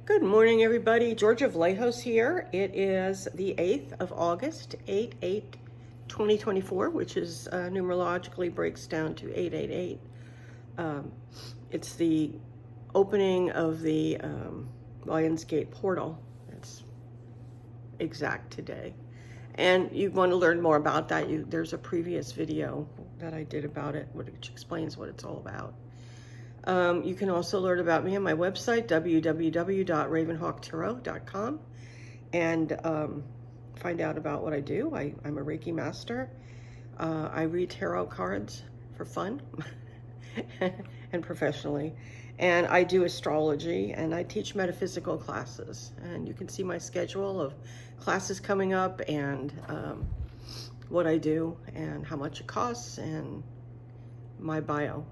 Good morning, everybody. Georgia Vallejos here. It is the 8th of August, 8/8/2024, which is numerologically breaks down to 888. It's the opening of the Lionsgate portal. It's exact today. And you want to learn more about that, there's a previous video that I did about it, which explains what it's all about. You can also learn about me on my website, www.ravenhawktarot.com, and find out about what I do. I'm a Reiki master. I read tarot cards for fun and professionally. And I do astrology, and I teach metaphysical classes. And you can see my schedule of classes coming up, and what I do, and how much it costs, and my bio,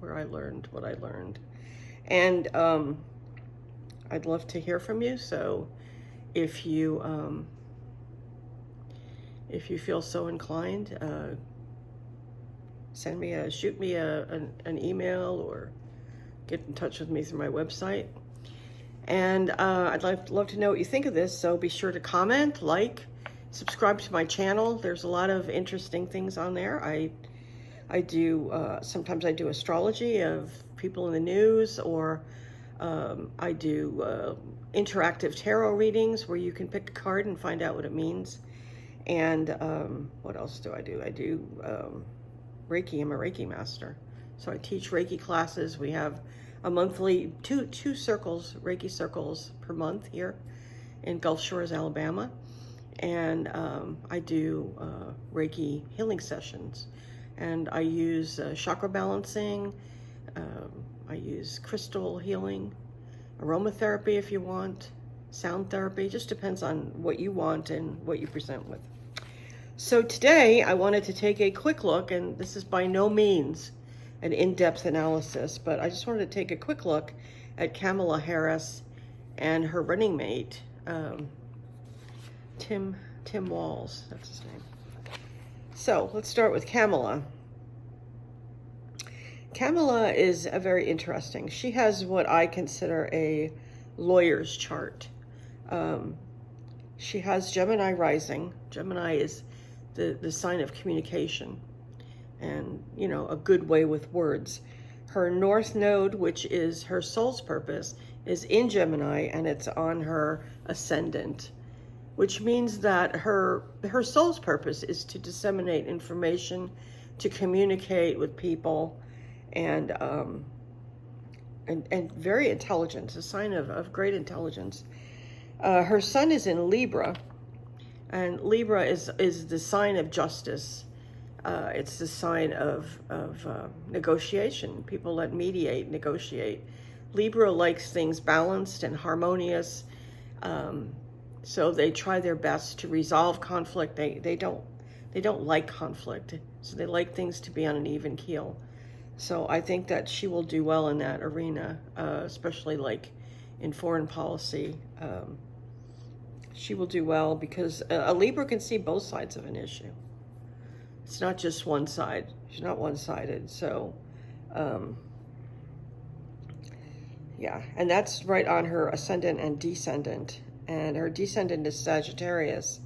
where I learned what I learned. And I'd love to hear from you. So if you feel so inclined, shoot me an email or get in touch with me through my website. And I'd love to know what you think of this. So be sure to comment, like, subscribe to my channel. There's a lot of interesting things on there. I do, sometimes I do astrology of people in the news, or I do interactive tarot readings where you can pick a card and find out what it means. And what else do? I do Reiki. I'm a Reiki master. So I teach Reiki classes. We have a monthly, two circles, Reiki circles per month here in Gulf Shores, Alabama. And I do Reiki healing sessions. And I use chakra balancing, I use crystal healing, aromatherapy if you want, sound therapy. Just depends on what you want and what you present with. So today I wanted to take a quick look, and this is by no means an in-depth analysis, but I just wanted to take a quick look at Kamala Harris and her running mate, Tim Walz, that's his name. So let's start with Kamala. Kamala is very interesting. She has what I consider a lawyer's chart. She has Gemini rising. Gemini is the sign of communication and, a good way with words. Her North Node, which is her soul's purpose, is in Gemini, and it's on her ascendant, which means that her soul's purpose is to disseminate information, to communicate with people, and very intelligent. It's a sign of great intelligence. Her sun is in Libra, and Libra is the sign of justice. It's the sign of negotiation. People that mediate, negotiate. Libra likes things balanced and harmonious. So they try their best to resolve conflict. They don't like conflict, so they like things to be on an even keel. So I think that she will do well in that arena, especially like in foreign policy. She will do well because a Libra can see both sides of an issue. It's not just one side. She's not one-sided. So, yeah, and that's right on her ascendant and descendant. And her descendant is Sagittarius.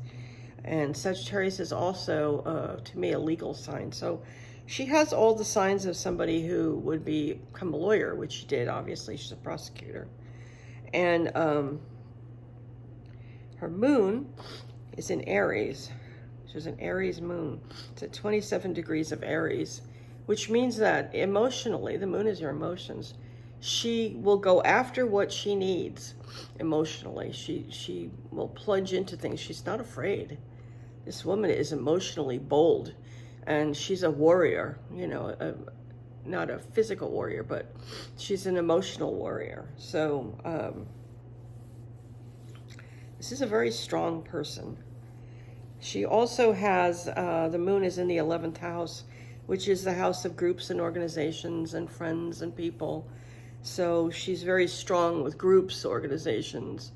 And Sagittarius is also, to me, a legal sign. So she has all the signs of somebody who would become a lawyer, which she did, obviously. She's a prosecutor. And her moon is in Aries. She's an Aries moon. It's at 27 degrees of Aries, which means that emotionally, the moon is your emotions. She will go after what she needs emotionally. She will plunge into things. She's not afraid. This woman is emotionally bold, and she's a warrior, not a physical warrior, but she's an emotional warrior. So this is a very strong person. She also has, the moon is in the 11th house, which is the house of groups and organizations and friends and people. So she's very strong with groups, organizations,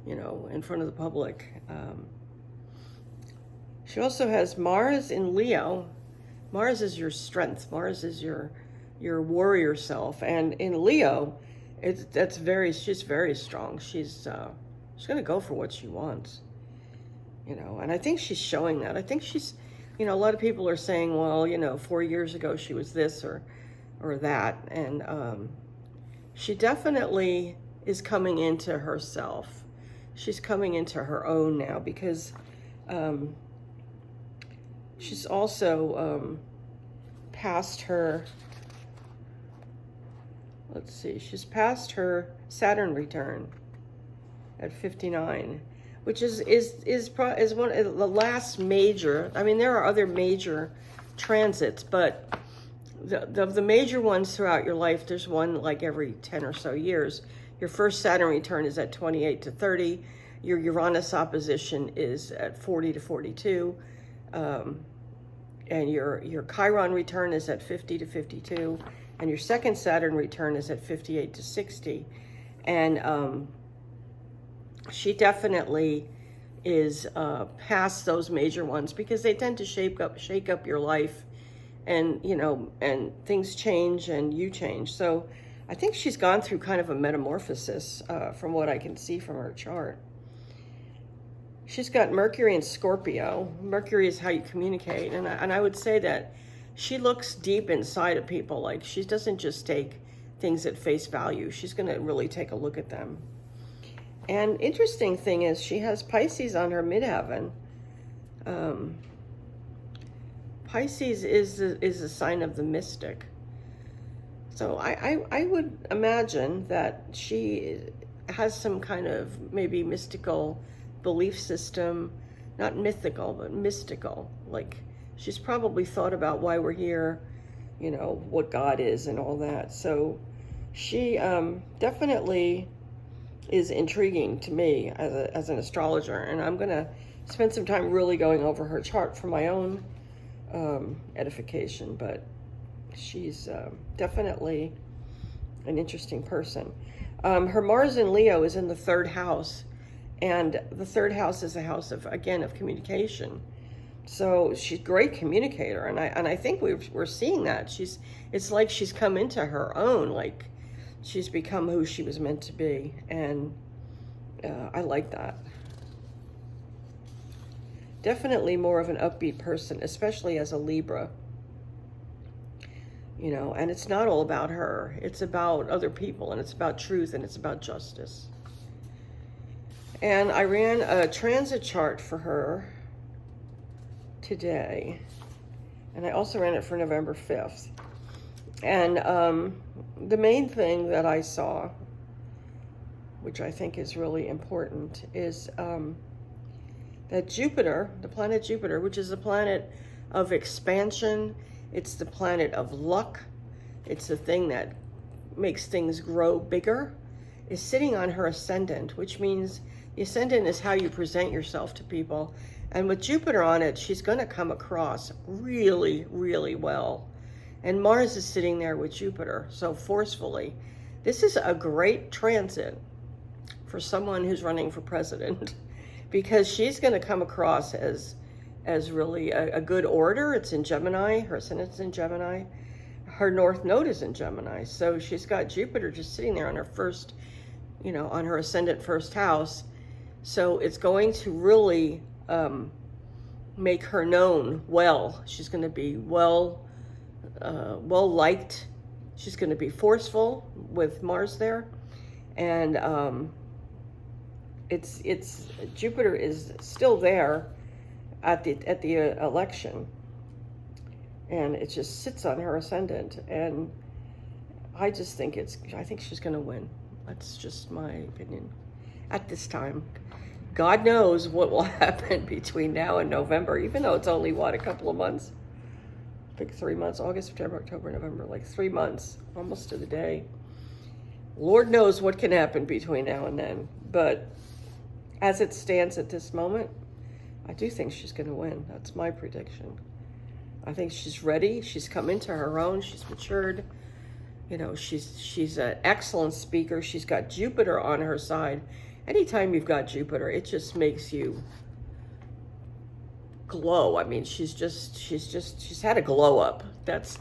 in front of the public. She also has Mars in Leo. Mars is your strength. Mars is your warrior self. And in Leo, she's very strong. She's going to go for what she wants, and I think she's showing that. I think she's, a lot of people are saying, well, 4 years ago she was this or that, and she definitely is coming into herself. She's coming into her own now, because she's also past her, she's past her Saturn return at 59, which is one of the last major. I mean, there are other major transits, but the major ones throughout your life, there's one like every 10 or so years. Your first Saturn return is at 28 to 30. Your Uranus opposition is at 40 to 42. And your Chiron return is at 50 to 52. And your second Saturn return is at 58 to 60. And she definitely is past those major ones, because they tend to shake up your life, and and things change and you change. So I think she's gone through kind of a metamorphosis from what I can see from her chart. She's got Mercury in Scorpio. Mercury is how you communicate, and I would say that she looks deep inside of people. Like, she doesn't just take things at face value. She's going to really take a look at them. And interesting thing is, she has Pisces on her midheaven. Pisces is a sign of the mystic. So I would imagine that she has some kind of maybe mystical belief system, not mythical, but mystical. Like, she's probably thought about why we're here, what God is and all that. So she definitely is intriguing to me as an astrologer, and I'm going to spend some time really going over her chart for my own edification. But she's definitely an interesting person. Her Mars in Leo is in the third house, and the third house is a house of communication. So she's a great communicator, and I think we're seeing that. It's like she's come into her own, like she's become who she was meant to be, and I like that. Definitely more of an upbeat person, especially as a Libra. And it's not all about her. It's about other people, and it's about truth, and it's about justice. And I ran a transit chart for her today, and I also ran it for November 5th. And the main thing that I saw, which I think is really important, is that Jupiter, the planet Jupiter, which is the planet of expansion, it's the planet of luck, it's the thing that makes things grow bigger, is sitting on her ascendant, which means the ascendant is how you present yourself to people. And with Jupiter on it, she's going to come across really, really well. And Mars is sitting there with Jupiter, so forcefully. This is a great transit for someone who's running for president, because she's going to come across as really a good orator. It's in Gemini. Her ascendant's in Gemini. Her North Node is in Gemini. So she's got Jupiter just sitting there on her first, on her ascendant first house. So it's going to really make her known well. She's going to be well liked. She's going to be forceful with Mars there, and it's Jupiter is still there at the election, and it just sits on her ascendant, and I think she's going to win. That's just my opinion at this time. God knows what will happen between now and November, even though it's only, a couple of months? I think 3 months, August, September, October, November, like 3 months, almost to the day. Lord knows what can happen between now and then. But as it stands at this moment, I do think she's going to win. That's my prediction. I think she's ready. She's come into her own. She's matured. She's an excellent speaker. She's got Jupiter on her side. Anytime you've got Jupiter, it just makes you glow. I mean, she's had a glow up. That's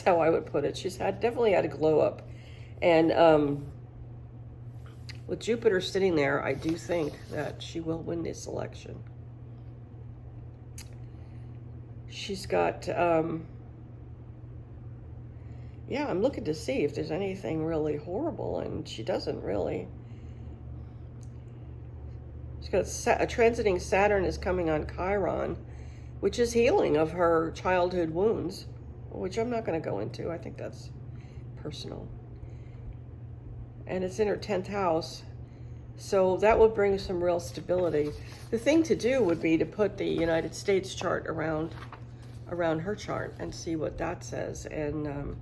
how I would put it. She's definitely had a glow up. And with Jupiter sitting there, I do think that she will win this election. She's got, yeah, I'm looking to see if there's anything really horrible, and she doesn't really. She's got a transiting Saturn is coming on Chiron, which is healing of her childhood wounds, which I'm not going to go into. I think that's personal. And it's in her 10th house, so that would bring some real stability. The thing to do would be to put the United States chart around her chart and see what that says, and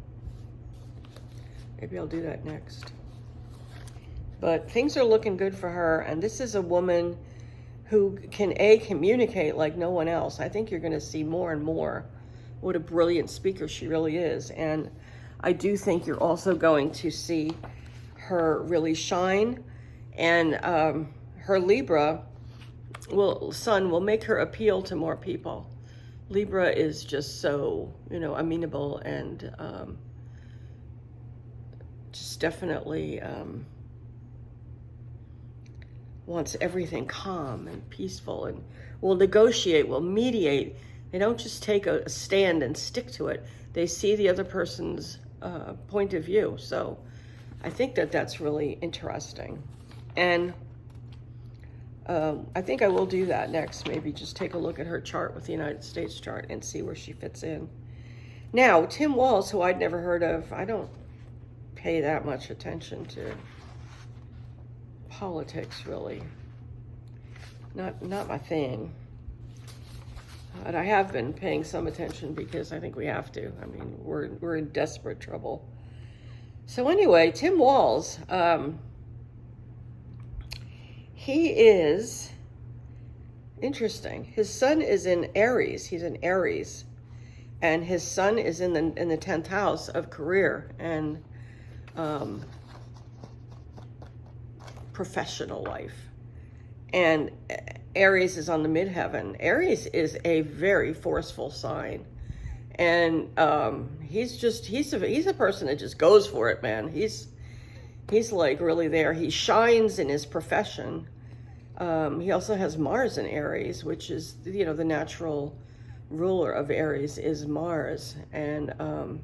maybe I'll do that next. But things are looking good for her, and this is a woman who can communicate like no one else. I think you're going to see more and more what a brilliant speaker she really is, and I do think you're also going to see her really shine, and her Libra sun will make her appeal to more people. Libra is just so, amenable and just definitely wants everything calm and peaceful, and will negotiate, will mediate. They don't just take a stand and stick to it. They see the other person's point of view. So I think that that's really interesting. And I think I will do that next. Maybe just take a look at her chart with the United States chart and see where she fits in. Now, Tim Walz, who I'd never heard of, I don't pay that much attention to politics, really. Not my thing. But I have been paying some attention because I think we have to. I mean, we're in desperate trouble. So anyway, Tim Walz, he is interesting. His sun is in Aries. He's in Aries, and his sun is in the 10th house of career and professional life. And Aries is on the midheaven. Aries is a very forceful sign, and he's a person that just goes for it, man. He's like really there. He shines in his profession. He also has Mars in Aries, which is, the natural ruler of Aries is Mars. And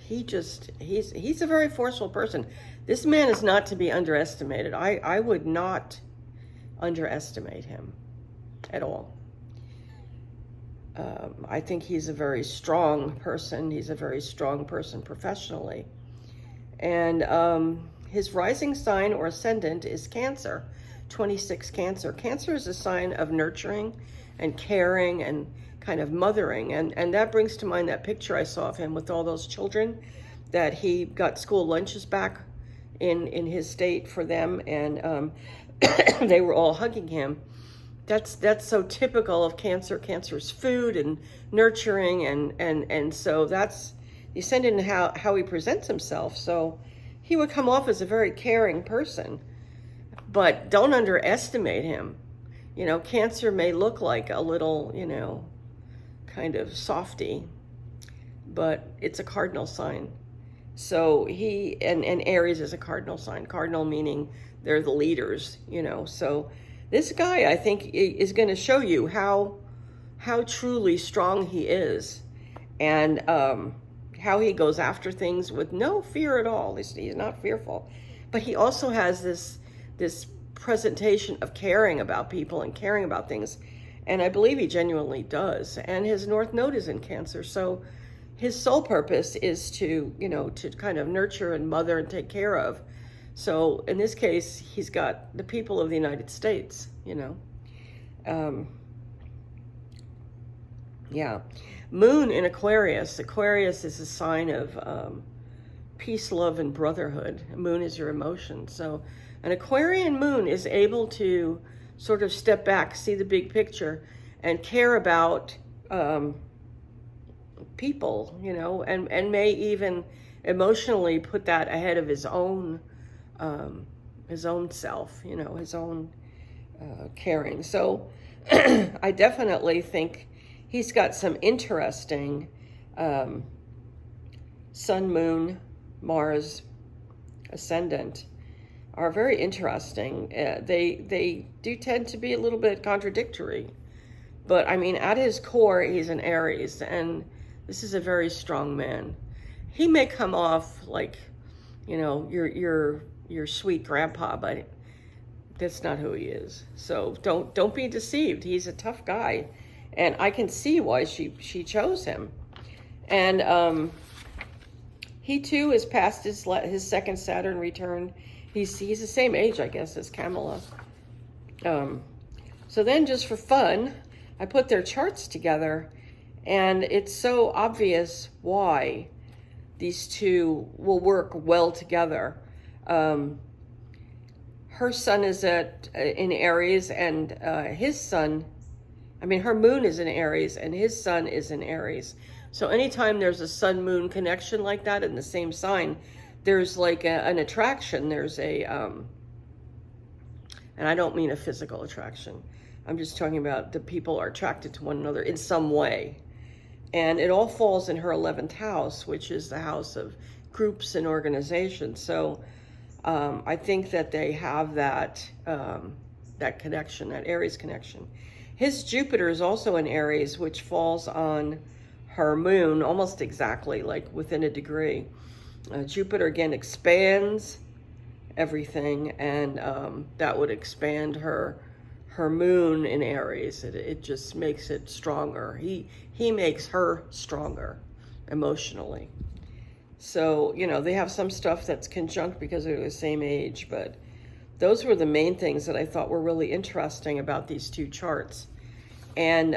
he's a very forceful person. This man is not to be underestimated. I would not underestimate him at all. I think he's a very strong person. He's a very strong person professionally. And his rising sign or ascendant is Cancer, 26 Cancer. Cancer is a sign of nurturing and caring and kind of mothering. And that brings to mind that picture I saw of him with all those children that he got school lunches back in his state for them. And they were all hugging him. That's so typical of Cancer. Cancer's food and nurturing, and so that's the ascendant in how he presents himself. So he would come off as a very caring person, but don't underestimate him. Cancer may look like a little, kind of softy, but it's a cardinal sign. So and Aries is a cardinal sign. Cardinal meaning they're the leaders, so this guy, I think, is going to show you how truly strong he is, and how he goes after things with no fear at all. He's not fearful, but he also has this presentation of caring about people and caring about things, and I believe he genuinely does. And his North Node is in Cancer, so his sole purpose is to kind of nurture and mother and take care of. So in this case, he's got the people of the United States, yeah. Moon in Aquarius. Aquarius is a sign of peace, love, and brotherhood. Moon is your emotion. So an Aquarian moon is able to sort of step back, see the big picture, and care about people, and may even emotionally put that ahead of his own self, his own caring. So I definitely think he's got some interesting Sun, Moon, Mars, Ascendant are very interesting. They do tend to be a little bit contradictory, but I mean, at his core, he's an Aries, and this is a very strong man. He may come off like, you know, your sweet grandpa, but that's not who he is. So don't be deceived. He's a tough guy, and I can see why she chose him. And he too is past his second Saturn return. He's the same age, I guess, as Kamala. So then, just for fun, I put their charts together, and it's so obvious why these two will work well together. Her sun is in Aries, and his sun, I mean, her moon is in Aries, and his sun is in Aries. So anytime there's a sun-moon connection like that in the same sign, there's like an attraction. There's and I don't mean a physical attraction. I'm just talking about the people are attracted to one another in some way. And it all falls in her 11th house, which is the house of groups and organizations. So I think that they have that connection, that Aries connection. His Jupiter is also in Aries, which falls on her moon almost exactly, like within a degree. Jupiter again expands everything, and that would expand her moon in Aries. It just makes it stronger. He makes her stronger emotionally. So, you know, they have some stuff that's conjunct because they're the same age, but those were the main things that I thought were really interesting about these two charts. And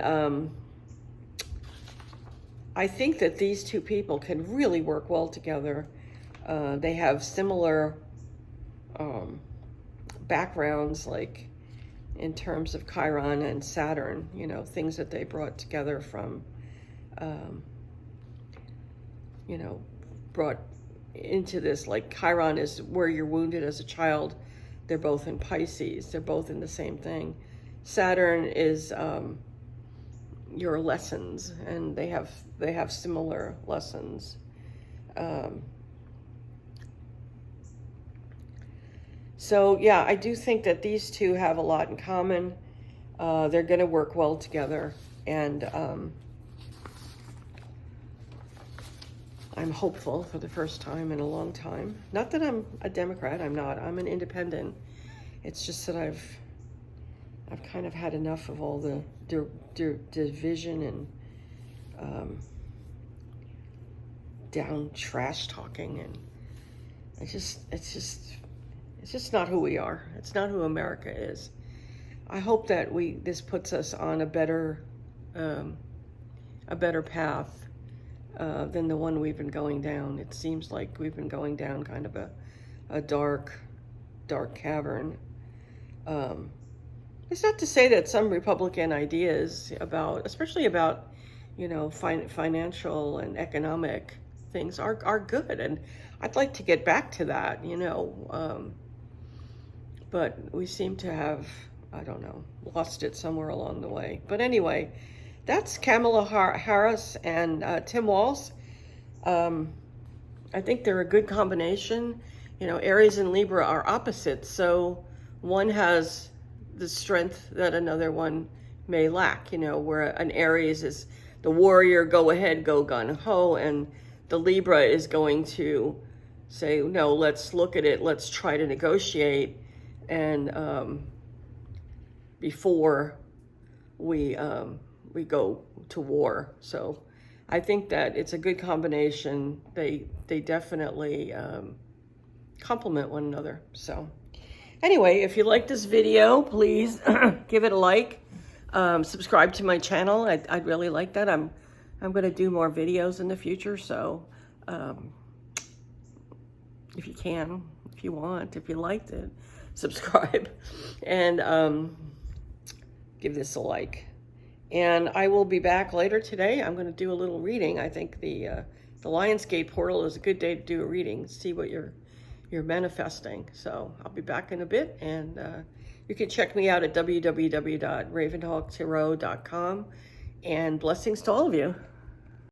I think that these two people can really work well together. They have similar backgrounds, like in terms of Chiron and Saturn, you know, things that they brought together from, you know, brought into this, like Chiron is where you're wounded as a child. They're both in Pisces. They're both in the same thing. Saturn is your lessons, and they have similar lessons. So yeah, I do think that these two have a lot in common. They're going to work well together, and I'm hopeful for the first time in a long time. Not that I'm a Democrat. I'm not. I'm an independent. It's just that I've kind of had enough of all the division and down trash talking, and it's just not who we are. It's not who America is. I hope that this puts us on a better path than the one we've been going down. It seems like we've been going down kind of a dark cavern. It's not to say that some Republican ideas especially about, you know, financial and economic things are good, and I'd like to get back to that, you know, but we seem to have, I don't know, lost it somewhere along the way. But anyway, that's Kamala Harris and Tim Walz. I think they're a good combination. You know, Aries and Libra are opposites, so one has the strength that another one may lack, you know, where an Aries is the warrior, go ahead, go gun-ho, and the Libra is going to say, no, let's look at it, let's try to negotiate, and before we go to war. So I think that it's a good combination. They definitely complement one another. So anyway, if you like this video, please give it a like. Subscribe to my channel. I'd really like that. I'm going to do more videos in the future. So if you can, if you want, if you liked it, subscribe and give this a like. And I will be back later today. I'm going to do a little reading. I think the Lionsgate portal is a good day to do a reading, see what you're manifesting. So I'll be back in a bit, and you can check me out at www.ravenhawktarot.com, and blessings to all of you.